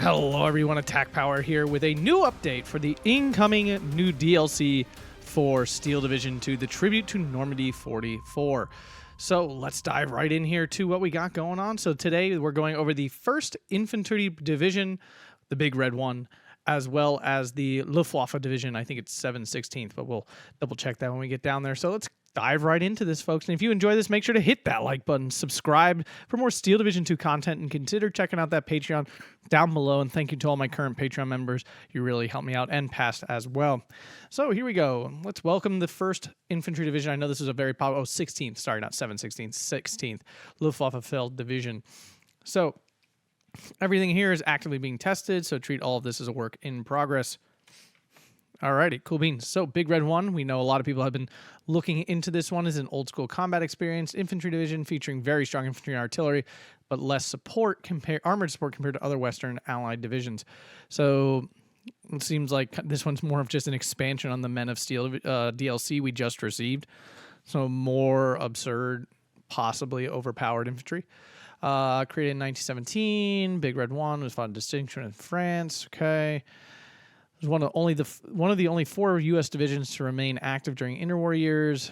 Hello everyone, Attack Power here with a new update for the incoming new DLC for Steel Division 2, the Tribute to Normandy 44. So let's dive right in here to what we got going on. So today we're going over the 1st Infantry Division, the big red one, as well as the Luftwaffe Division. I think it's 7/16th, but we'll double check that when we get down there. So let's dive right into this, folks. And if you enjoy this, make sure to hit that like button, subscribe for more Steel Division 2 content, and consider checking out that Patreon down below. And thank you to all my current Patreon members. You really help me out, and past as well. So here we go. Let's welcome the 1st Infantry Division. I know this is a very popular, 16th, sorry, not 7/16th, 16th Luftwaffe Division. So everything here is actively being tested, so treat all of this as a work in progress. Alrighty, cool beans. So, Big Red 1, we know a lot of people have been looking into this one as an old-school combat experience. Infantry division featuring very strong infantry and artillery, but less support, armored support compared to other Western Allied divisions. So, it seems like this one's more of just an expansion on the Men of Steel DLC we just received. So, more absurd, possibly overpowered infantry. Created in 1917, Big Red 1 was fought in distinction in France. Okay. It was one of the only 4 U.S. divisions to remain active during interwar years.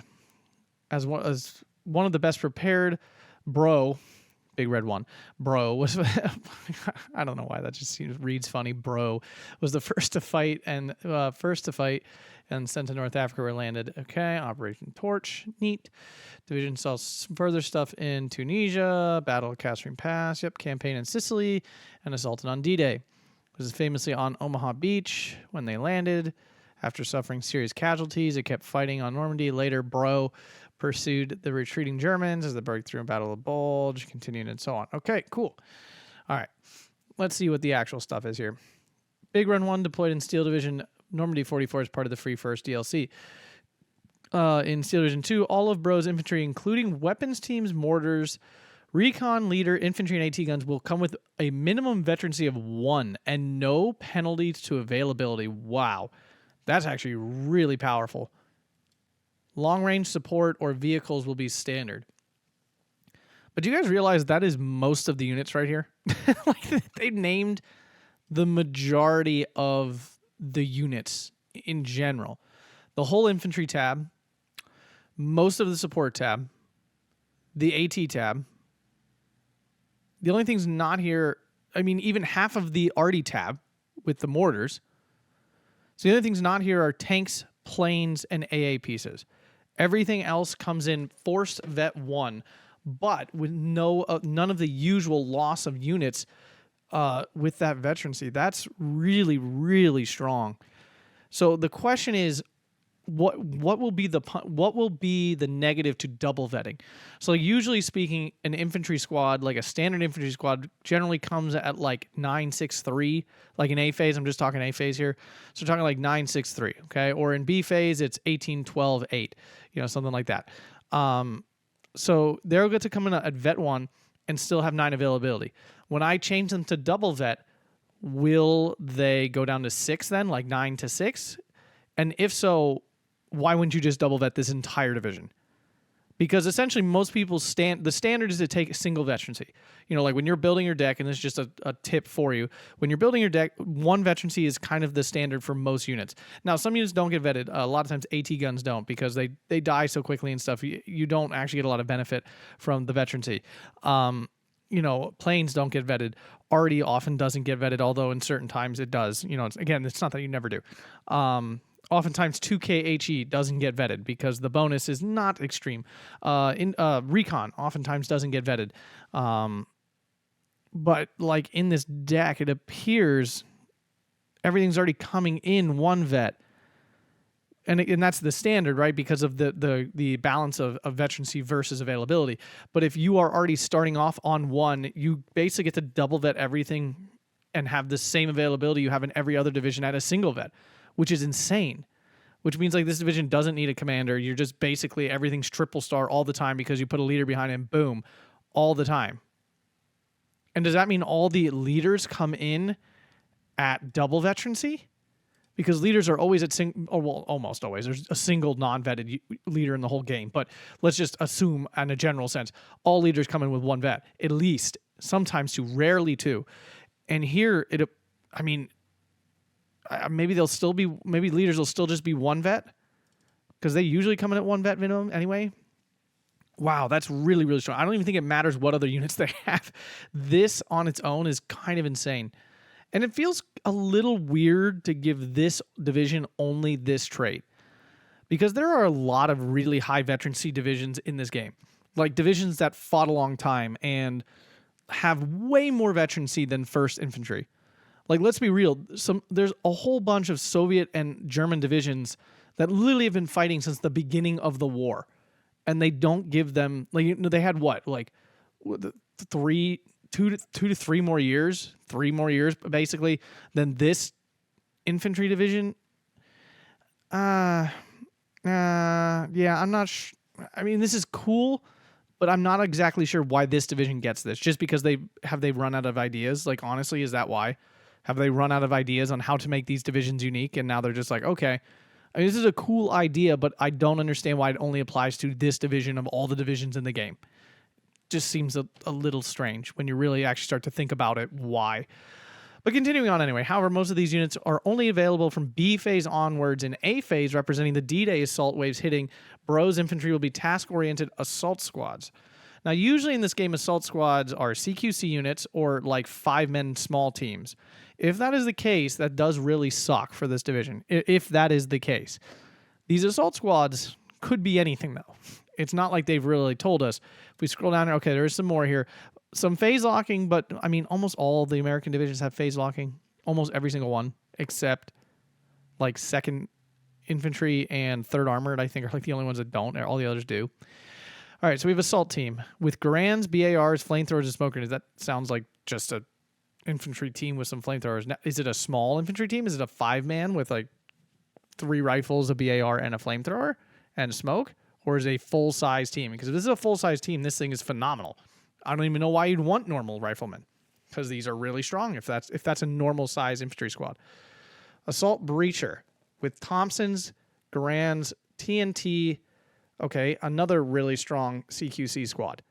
As one of the best prepared, Big Red 1, was I don't know why that just reads funny. Was the first to fight and sent to North Africa where landed. Okay, Operation Torch, neat. Division saw further stuff in Tunisia, Battle of Kasserine Pass, campaign in Sicily, and assaulted on D-Day. Was famously on Omaha Beach when they landed. After suffering serious casualties, it kept fighting on Normandy. Later, pursued the retreating Germans as they broke through in Battle of Bulge, continued and so on. Okay, cool. All right, let's see what the actual stuff is here. Big Red 1 deployed in Steel Division Normandy 44 as part of the Free First DLC. In Steel Division 2, all of Bro's infantry, including weapons teams, mortars, recon, leader, infantry, and AT guns, will come with a minimum veterancy of 1 and no penalties to availability. Wow. That's actually really powerful. Long-range support or vehicles will be standard. But do you guys realize that is most of the units right here? Like, they named the majority of the units in general. The whole infantry tab, most of the support tab, the AT tab. The only things not here, I mean, even half of the Arty tab with the mortars. So the only things not here are tanks, planes, and AA pieces. Everything else comes in Forced Vet 1, but with none of the usual loss of units with that veterancy. That's really, really strong. So the question is, what will be the negative to double vetting? So usually speaking, an infantry squad, like a standard infantry squad, generally comes at like 963, like in A phase. I'm just talking A phase here. So we're talking like 963, okay? Or in B phase, it's 18-12-8, something like that. So they'll get to come in at vet 1 and still have 9 availability. When I change them to double vet, will they go down to 6 then, like 9 to 6? And if so, why wouldn't you just double vet this entire division? Because essentially most people the standard is to take a single veterancy. Like when you're building your deck, and this is just a tip for you, when you're building your deck, 1 veterancy is kind of the standard for most units. Now, some units don't get vetted. A lot of times AT guns don't, because they die so quickly and stuff. You don't actually get a lot of benefit from the veterancy. Planes don't get vetted. Arty often doesn't get vetted, although in certain times it does. It's not that you never do. Oftentimes 2K HE doesn't get vetted because the bonus is not extreme. Recon oftentimes doesn't get vetted. But like in this deck, it appears everything's already coming in 1 vet. And that's the standard, right? Because of the balance of veterancy versus availability. But if you are already starting off on 1, you basically get to double vet everything and have the same availability you have in every other division at a single vet, which is insane. Which means like this division doesn't need a commander. You're just basically everything's triple star all the time because you put a leader behind him, boom, all the time. And does that mean all the leaders come in at double veterancy? Because leaders are always at almost always. There's a single non-vetted leader in the whole game. But let's just assume, in a general sense, all leaders come in with 1 vet, at least, sometimes 2, rarely 2. And here, I mean, maybe leaders will still just be 1 vet, because they usually come in at 1 vet minimum anyway. Wow, that's really, really strong. I don't even think it matters what other units they have. This on its own is kind of insane. And it feels a little weird to give this division only this trait, because there are a lot of really high veterancy divisions in this game, like divisions that fought a long time and have way more veterancy than 1st Infantry. Like, let's be real, there's a whole bunch of Soviet and German divisions that literally have been fighting since the beginning of the war, and they don't give them, like, they had what, like 2 to 3 more years, basically, than this infantry division. Yeah, I'm not I mean, this is cool, but I'm not exactly sure why this division gets this. Just because they run out of ideas? Like, honestly, is that why? Have they run out of ideas on how to make these divisions unique, and now they're just like, okay, I mean, this is a cool idea, but I don't understand why it only applies to this division of all the divisions in the game. Just seems a little strange when you really actually start to think about it, why. But continuing on anyway, however, most of these units are only available from B phase onwards. In A phase, representing the D-Day assault waves hitting, Bros infantry will be task-oriented assault squads. Now, usually in this game, assault squads are CQC units or like 5-men small teams. If that is the case, that does really suck for this division, if that is the case. These assault squads could be anything, though. It's not like they've really told us. If we scroll down here, okay, there is some more here. Some phase locking, but I mean, almost all the American divisions have phase locking. Almost every single one, except like 2nd Infantry and 3rd Armored, I think, are like the only ones that don't. All the others do. All right, so we have assault team with Garands, BARs, flamethrowers, and smoke grenades. That sounds like just a infantry team with some flamethrowers. Now, is it a small infantry team? Is it a 5-man with like 3 rifles, a BAR, and a flamethrower and smoke? Or is it a full-size team? Because if this is a full-size team, this thing is phenomenal. I don't even know why you'd want normal riflemen, because these are really strong if that's a normal-size infantry squad. Assault breacher with Thompsons, Garands, TNT. Okay, another really strong CQC squad.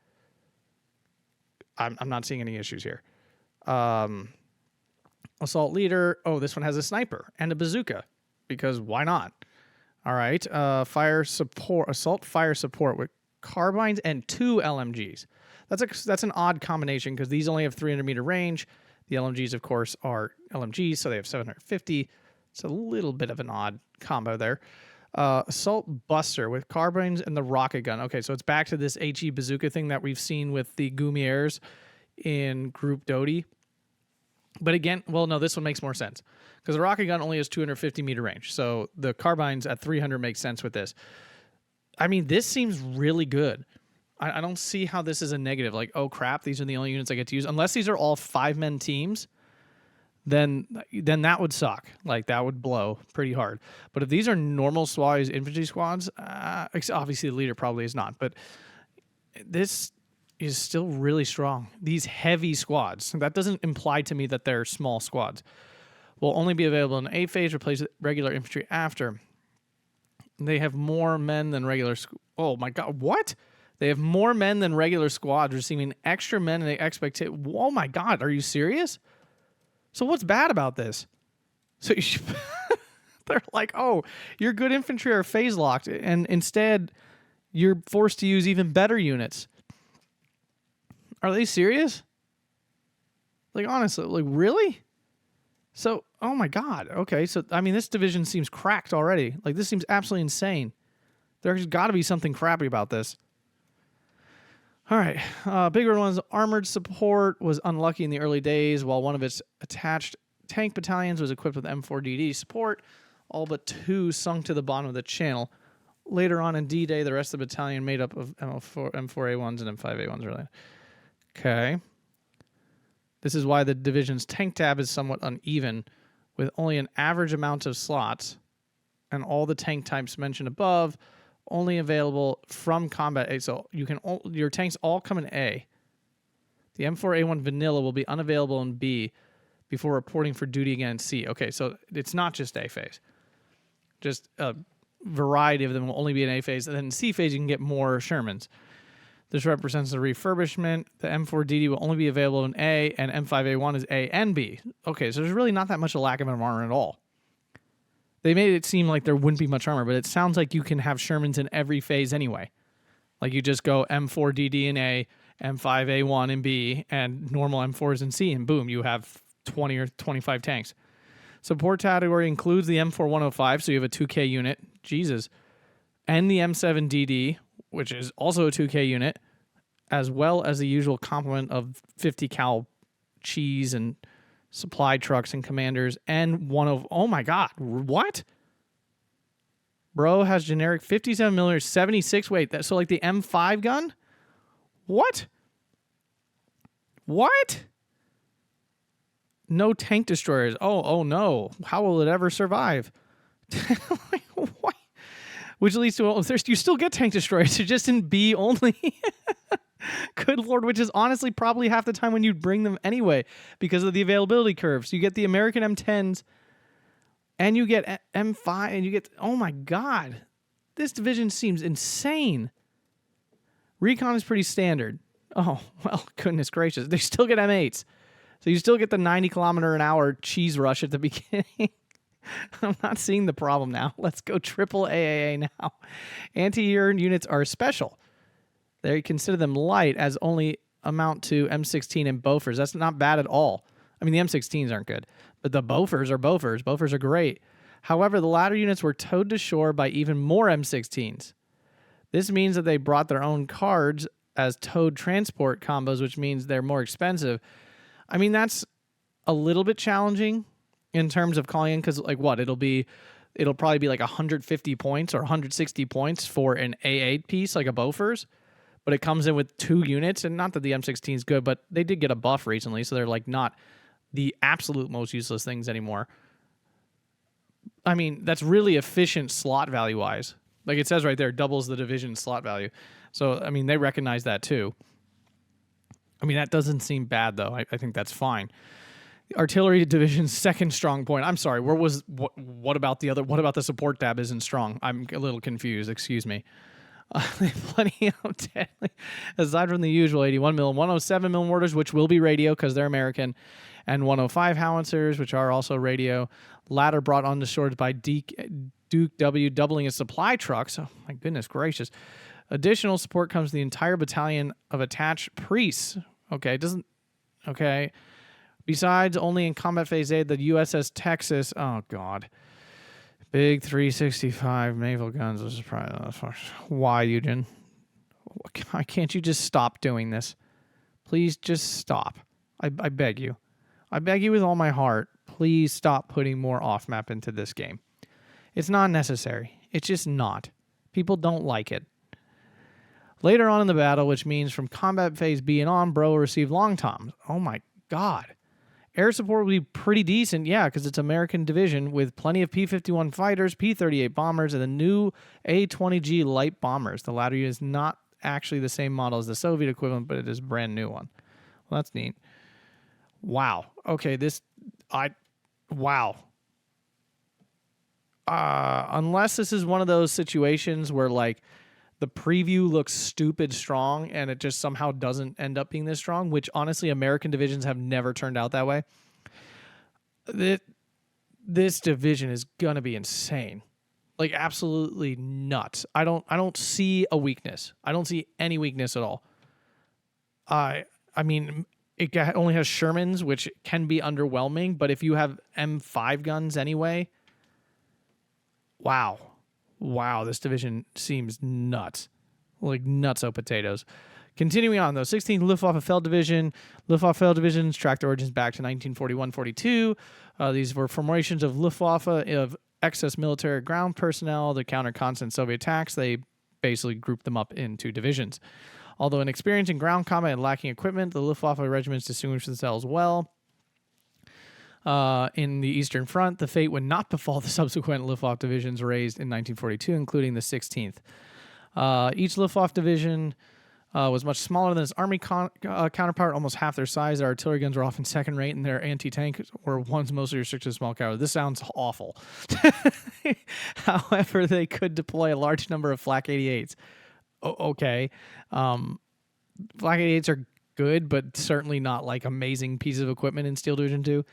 I'm not seeing any issues here. Assault leader. Oh, this one has a sniper and a bazooka, because why not? All right. Fire support. Assault fire support with carbines and 2 LMGs. That's an odd combination, because these only have 300-meter range. The LMGs, of course, are LMGs, so they have 750. It's a little bit of an odd combo there. Assault buster with carbines and the rocket gun. Okay, so it's back to this HE bazooka thing that we've seen with the Gumieres in Group Dodi. But again, well, no, this one makes more sense, because the rocket gun only has 250-meter range. So the carbines at 300 makes sense with this. I mean, this seems really good. I don't see how this is a negative. Like, oh, crap, these are the only units I get to use. Unless these are all 5-men teams, then that would suck. Like, that would blow pretty hard. But if these are normal size infantry squads, obviously the leader probably is not. But this is still really strong. These heavy squads, that doesn't imply to me that they're small squads, will only be available in A phase, replace regular infantry after. They have more men than regular... Oh, my God. What? They have more men than regular squads, receiving extra men and they expect it. Oh, my God. Are you serious? So what's bad about this? So they're like, oh, your good infantry are phase locked, and instead you're forced to use even better units. Are they serious? Like, honestly, like, really? So, oh my God. Okay, so, I mean, this division seems cracked already. Like, this seems absolutely insane. There's got to be something crappy about this. All right, bigger ones. Armored support was unlucky in the early days, while one of its attached tank battalions was equipped with M4DD support. All but 2 sunk to the bottom of the channel. Later on in D-Day, the rest of the battalion made up of M4A1s and M5A1s, really. Okay. This is why the division's tank tab is somewhat uneven, with only an average amount of slots, and all the tank types mentioned above only available from combat A. So your tanks all come in A. The M4A1 vanilla will be unavailable in B before reporting for duty again in C. Okay, so it's not just A phase. Just a variety of them will only be in A phase, and then in C phase you can get more Shermans. This represents the refurbishment. The M4DD will only be available in A, and M5A1 is A and B. Okay, so there's really not that much of a lack of armor at all. They made it seem like there wouldn't be much armor, but it sounds like you can have Shermans in every phase anyway. Like you just go M4DD in A, M5A1 in B, and normal M4s in C, and boom, you have 20 or 25 tanks. Support category includes the M4105, so you have a 2K unit. Jesus. And the M7DD, which is also a 2K unit, as well as the usual complement of 50 cal cheese and supply trucks and commanders, and oh my god, what? Bro has generic 57mm 76 weight. So like the M5 gun? What? What? No tank destroyers. Oh no. How will it ever survive? What? Which leads to, you still get tank destroyers. They're just in B only. Good Lord, which is honestly probably half the time when you'd bring them anyway because of the availability curves. You get the American M10s and you get M5 and you get, oh my God, this division seems insane. Recon is pretty standard. Oh, well, goodness gracious. They still get M8s. So you still get the 90-kilometer-an-hour cheese rush at the beginning. I'm not seeing the problem now. Let's go triple AAA now. Anti-air units are special. They consider them light as only amount to M16 and Bofors. That's not bad at all. I mean, the M16s aren't good, but the Bofors are Bofors. Bofors are great. However, the latter units were towed to shore by even more M16s. This means that they brought their own cards as towed transport combos, which means they're more expensive. I mean, that's a little bit challenging in terms of calling in, because like what? It'll probably be like 150 points or 160 points for an A8 piece, like a Bofors, but it comes in with 2 units, and not that the M16 is good, but they did get a buff recently, so they're like not the absolute most useless things anymore. I mean, that's really efficient slot value-wise. Like it says right there, doubles the division slot value. So, I mean, they recognize that too. I mean, that doesn't seem bad, though. I think that's fine. Artillery division's second strong point. I'm sorry. What about the other? What about the support tab isn't strong? I'm a little confused. Excuse me. They have plenty of deadly, aside from the usual 81 mil, 107 mil mortars, which will be radio because they're American, and 105 howitzers, which are also radio. Latter brought on the shores by Duke W, doubling its supply trucks. Oh my goodness gracious! Additional support comes the entire battalion of attached priests. Okay. Besides, only in combat phase A, the USS Texas. Oh, God. Big 365 naval guns. This is probably why, Eugen? Why can't you just stop doing this? Please just stop. I beg you. I beg you with all my heart. Please stop putting more off-map into this game. It's not necessary. It's just not. People don't like it. Later on in the battle, which means from combat phase B and on, Bro will receive long toms. Oh, my God. Air support will be pretty decent, yeah, because it's American division with plenty of P-51 fighters, P-38 bombers, and the new A-20G light bombers. The latter is not actually the same model as the Soviet equivalent, but it is a brand new one. Well, that's neat. Wow. Okay, wow. Unless this is one of those situations where, like, the preview looks stupid strong and it just somehow doesn't end up being this strong, which honestly American divisions have never turned out that way. This division is going to be insane. Like absolutely nuts. I don't see a weakness. I don't see any weakness at all. I mean, it only has Shermans, which can be underwhelming, but if you have M5 guns anyway, wow, this division seems nuts. Like nutso potatoes. Continuing on, though, 16th Luftwaffe Feld Division. Luftwaffe Feld Divisions tracked origins back to 1941-42. These were formations of Luftwaffe of excess military ground personnel to counter constant Soviet attacks. They basically grouped them up into divisions. Although inexperienced in ground combat and lacking equipment, the Luftwaffe regiments distinguished themselves well. In the Eastern Front, the fate would not befall the subsequent Luftwaffe divisions raised in 1942, including the 16th. Each Luftwaffe division was much smaller than its army counterpart, almost half their size. Their artillery guns were often second rate, and their anti-tank were ones mostly restricted to small caliber. This sounds awful. However, they could deploy a large number of Flak 88s. Okay. Flak 88s are good, but certainly not like amazing pieces of equipment in Steel Division 2.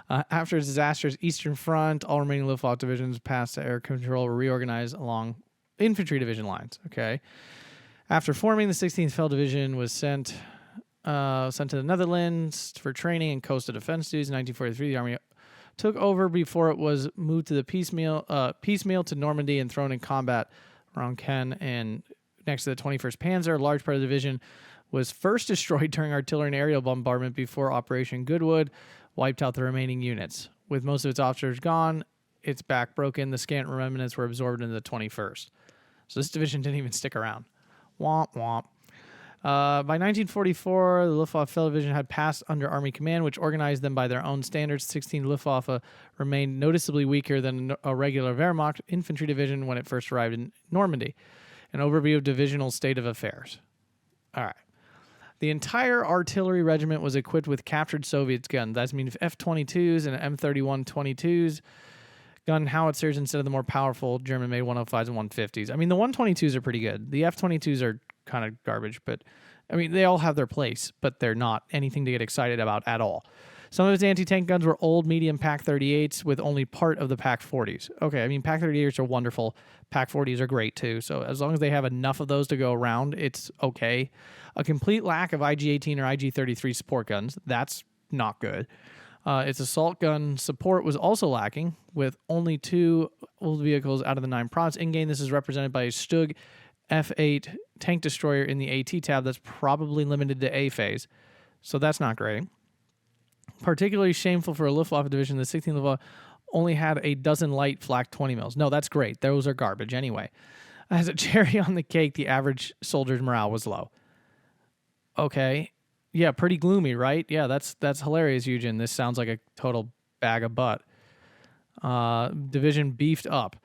After a disastrous Eastern Front, all remaining Luftwaffe divisions passed to air control were reorganized along Infantry Division lines. Okay. After forming, the 16th Fell Division was sent to the Netherlands for training and coastal defense duties. In 1943, the Army took over before it was moved to the piecemeal to Normandy and thrown in combat around Caen and next to the 21st Panzer. A large part of the division was first destroyed during artillery and aerial bombardment before Operation Goodwood wiped out the remaining units. With most of its officers gone, its back broken, the scant remnants were absorbed into the 21st. So this division didn't even stick around. Womp womp. By 1944, the Luftwaffe Fell Division had passed under Army Command, which organized them by their own standards. 16th Luftwaffe remained noticeably weaker than a regular Wehrmacht infantry division when it first arrived in Normandy. An overview of divisional state of affairs. All right. The entire artillery regiment was equipped with captured Soviet guns. That means F-22s and M31-22s, gun howitzers instead of the more powerful German-made 105s and 150s. I mean, the 122s are pretty good. The F-22s are kind of garbage, but I mean, they all have their place, but they're not anything to get excited about at all. Some of its anti-tank guns were old medium PaK-38s with only part of the PaK-40s. Okay, I mean, PaK-38s are wonderful. PaK-40s are great too. So as long as they have enough of those to go around, it's okay. A complete lack of IG-18 or IG-33 support guns. That's not good. Its assault gun support was also lacking, with only 2 old vehicles out of the 9 prods. In-game, this is represented by a Stug F8 tank destroyer in the AT tab that's probably limited to A phase. So that's not great. Particularly shameful for a Luftwaffe division, the 16th Luftwaffe only had a dozen light flak 20 mils. No, that's great. Those are garbage anyway. As a cherry on the cake, the average soldier's morale was low. Okay. Yeah, pretty gloomy, right? Yeah, that's hilarious, Eugen. This sounds like a total bag of butt. Division beefed up.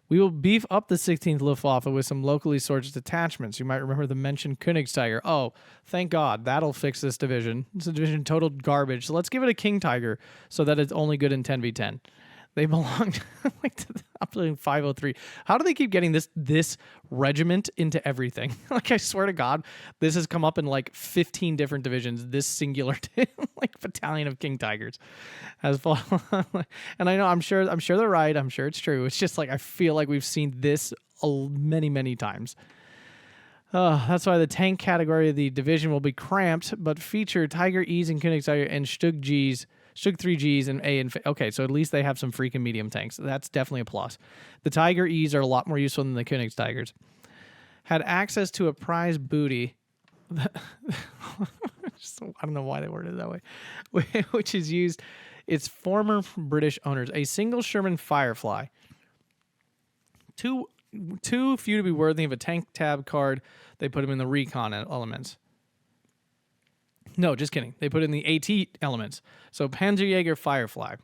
We will beef up the 16th Luftwaffe with some locally sourced detachments. You might remember the mentioned Königstiger. Oh, thank God. That'll fix this division. It's a division total garbage. So let's give it a King Tiger so that it's only good in 10v10. They belong like to the uploading 503. How do they keep getting this regiment into everything? Like, I swear to God, this has come up in like 15 different divisions. This singular like battalion of King Tigers has fallen. And I know, I'm sure they're right. I'm sure it's true. It's just like I feel like we've seen this many times. That's why the tank category of the division will be cramped, but feature Tiger E's and Königstiger and Stug G's. Stug 3Gs and A and okay, so at least they have some freaking medium tanks. That's definitely a plus. The Tiger E's are a lot more useful than the Königstigers. Had access to a prize booty. I don't know why they worded it that way. Which is used its former British owners. A single Sherman Firefly. Too few to be worthy of a tank tab card. They put them in the recon elements. No, just kidding. They put in the AT elements. So Panzerjäger Firefly.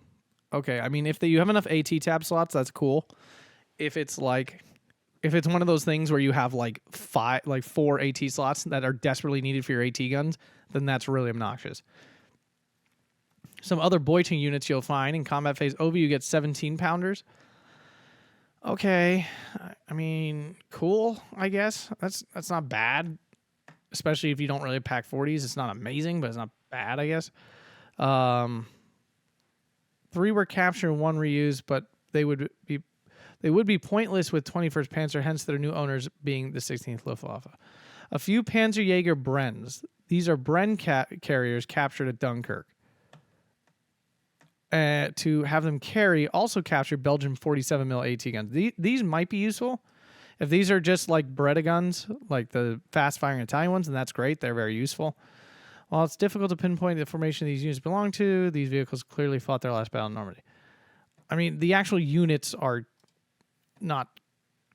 Okay, I mean, if you have enough AT tab slots, that's cool. If it's one of those things where you have like 4 AT slots that are desperately needed for your AT guns, then that's really obnoxious. Some other Boyton units you'll find in combat phase OV, you get 17 pounders. Okay, I mean, cool, I guess. That's not bad. Especially if you don't really pack 40s. It's not amazing, but it's not bad, I guess. 3 were captured and 1 reused, but they would be pointless with 21st Panzer, hence their new owners being the 16th Luftwaffe. A few Panzerjäger Brens. These are Bren carriers captured at Dunkirk. To have them carry, also captured Belgian 47mm AT guns. These might be useful. If these are just like Beretta guns, like the fast-firing Italian ones, then that's great. They're very useful. While it's difficult to pinpoint the formation these units belong to, these vehicles clearly fought their last battle in Normandy. I mean, the actual units are not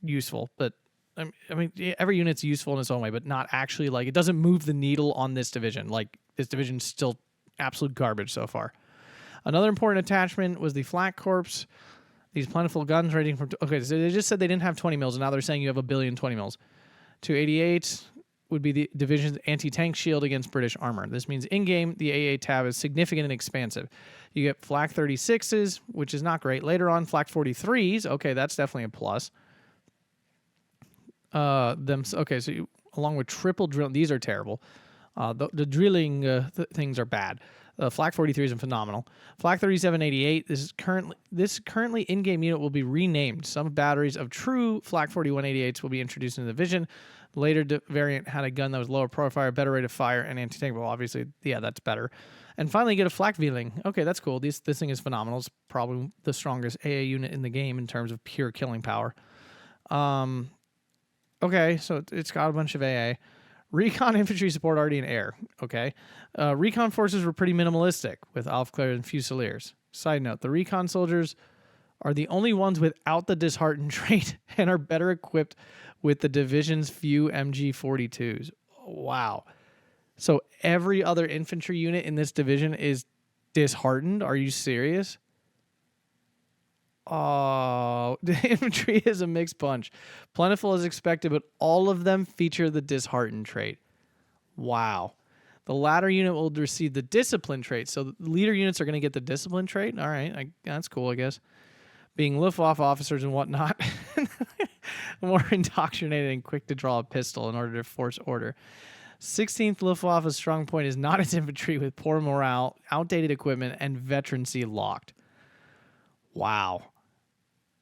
useful, but I mean, every unit's useful in its own way, but not actually, like, it doesn't move the needle on this division. Like, this division's still absolute garbage so far. Another important attachment was the Flak Corps. These plentiful guns ranging from... Okay, so they just said they didn't have 20 mils, and now they're saying you have 1 billion 20 mils. 288 would be the division's anti-tank shield against British armor. This means in-game, the AA tab is significant and expansive. You get Flak 36s, which is not great. Later on, Flak 43s. Okay, that's definitely a plus. Okay, so along with triple drill... These are terrible. The drilling things are bad. Flak 43 is phenomenal. Flak 3788. This currently in-game unit will be renamed. Some batteries of true Flak 4188s will be introduced in the division. The later variant had a gun that was lower profile, better rate of fire, and anti-tank. Well, obviously, yeah, that's better. And finally, get a Flak Wheeling. Okay, that's cool. This thing is phenomenal. It's probably the strongest AA unit in the game in terms of pure killing power. Okay, so it's got a bunch of AA. Recon infantry support already in air. Okay. Recon forces were pretty minimalistic with Aufklärer and Fusiliers. Side note, the recon soldiers are the only ones without the disheartened trait and are better equipped with the division's few MG42s. Wow. So every other infantry unit in this division is disheartened? Are you serious? Oh, the infantry is a mixed bunch. Plentiful as expected, but all of them feature the disheartened trait. Wow. The latter unit will receive the discipline trait. So the leader units are going to get the discipline trait. All right. That's cool, I guess. Being Luftwaffe officers and whatnot. More indoctrinated and quick to draw a pistol in order to force order. 16th Luftwaffe's strong point is not its infantry with poor morale, outdated equipment, and veterancy locked. Wow.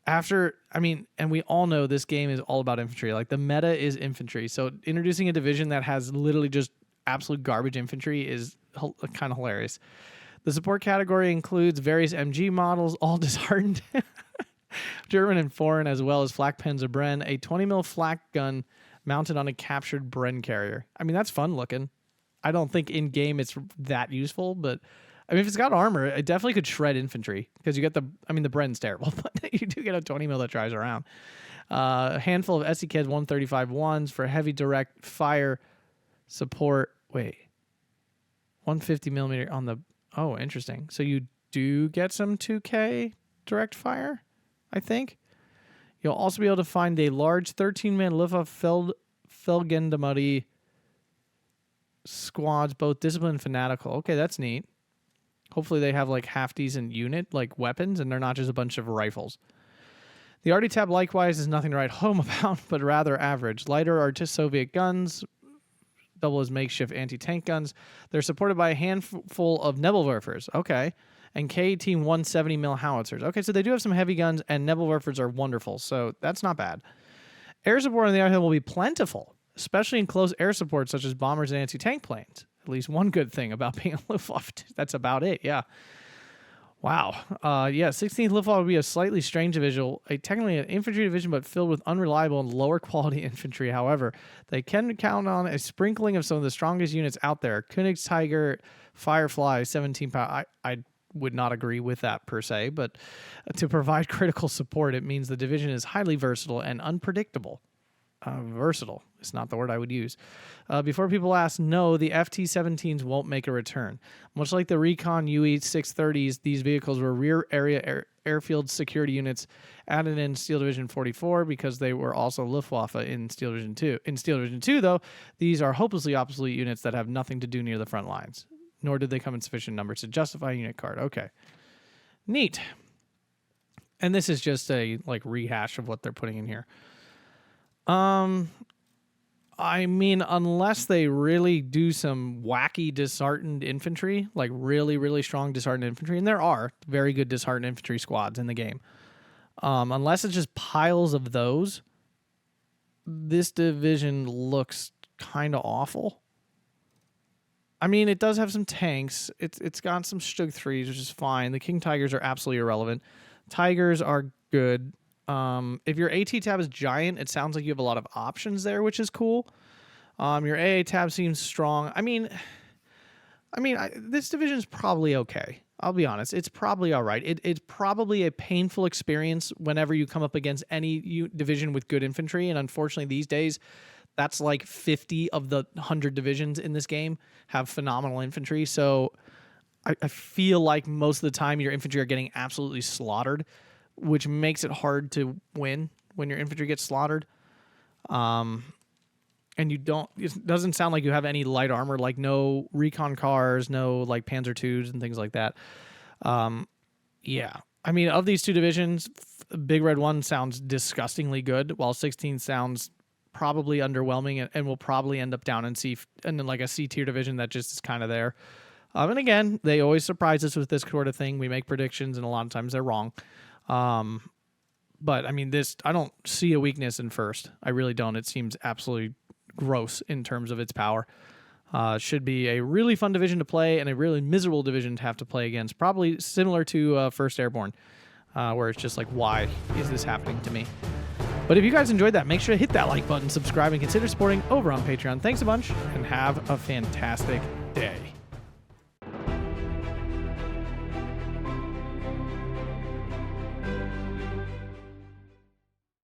And we all know this game is all about infantry. Like, the meta is infantry. So introducing a division that has literally just absolute garbage infantry is kind of hilarious. The support category includes various MG models, all disheartened, German and foreign, as well as Flak Panzer Bren, a 20mm flak gun mounted on a captured Bren carrier. I mean, that's fun looking. I don't think in-game it's that useful, but if it's got armor, it definitely could shred infantry because you get the Bren's terrible, but you do get a 20mm that drives around. A handful of SEKs 135-1s for heavy direct fire support. Wait, 150mm on the. Oh, interesting. So you do get some 2K direct fire, I think. You'll also be able to find a large 13-man Luftwaffe Felgendarmerie squads, both disciplined and fanatical. Okay, that's neat. Hopefully they have like half decent unit like weapons and they're not just a bunch of rifles. The Arty tab likewise is nothing to write home about, but rather average. Lighter are just Soviet guns, double as makeshift anti-tank guns. They're supported by a handful of Nebelwerfers. Okay. And K-18 170mm howitzers. Okay, so they do have some heavy guns and Nebelwerfers are wonderful, so that's not bad. Air support on the other hand will be plentiful, especially in close air support such as bombers and anti-tank planes. At least one good thing about being a Luftwaffe. That's about it, yeah. Wow. 16th Luftwaffe would be a slightly strange division, technically an infantry division, but filled with unreliable and lower quality infantry. However, they can count on a sprinkling of some of the strongest units out there. Königstiger, Firefly, 17 power. I would not agree with that per se, but to provide critical support, it means the division is highly versatile and unpredictable. Versatile is not the word I would use. Before people ask, no, the FT-17s won't make a return. Much like the Recon UE-630s, these vehicles were rear area airfield security units added in Steel Division 44 because they were also Luftwaffe in Steel Division 2. In Steel Division 2, though, these are hopelessly obsolete units that have nothing to do near the front lines, nor did they come in sufficient numbers to justify a unit card. Okay. Neat. And this is just a rehash of what they're putting in here. Unless they really do some wacky disheartened infantry, like really, really strong disheartened infantry, and there are very good disheartened infantry squads in the game. Unless it's just piles of those, this division looks kind of awful. It does have some tanks. It's got some Stug 3s, which is fine. The King Tigers are absolutely irrelevant. Tigers are good. If your AT tab is giant, it sounds like you have a lot of options there, which is cool. Your AA tab seems strong. This division is probably okay. I'll be honest. It's probably all right. It's probably a painful experience whenever you come up against any division with good infantry. And unfortunately, these days, that's like 50 of the 100 divisions in this game have phenomenal infantry. So I feel like most of the time your infantry are getting absolutely slaughtered, which makes it hard to win when your infantry gets slaughtered. And it doesn't sound like you have any light armor, like no recon cars, no like Panzer IIs and things like that. Of these two divisions, Big Red 1 sounds disgustingly good, while 16 sounds probably underwhelming and will probably end up down in like a C tier division that just is kind of there. And again, they always surprise us with this sort of thing. We make predictions, and a lot of times they're wrong. But I mean, I don't see a weakness in first. I really don't. It seems absolutely gross in terms of its power. Should be a really fun division to play and a really miserable division to have to play against. Probably similar to First Airborne, where it's just like, why is this happening to me? But if you guys enjoyed that, make sure to hit that like button, subscribe, and consider supporting over on Patreon. Thanks a bunch, and have a fantastic day.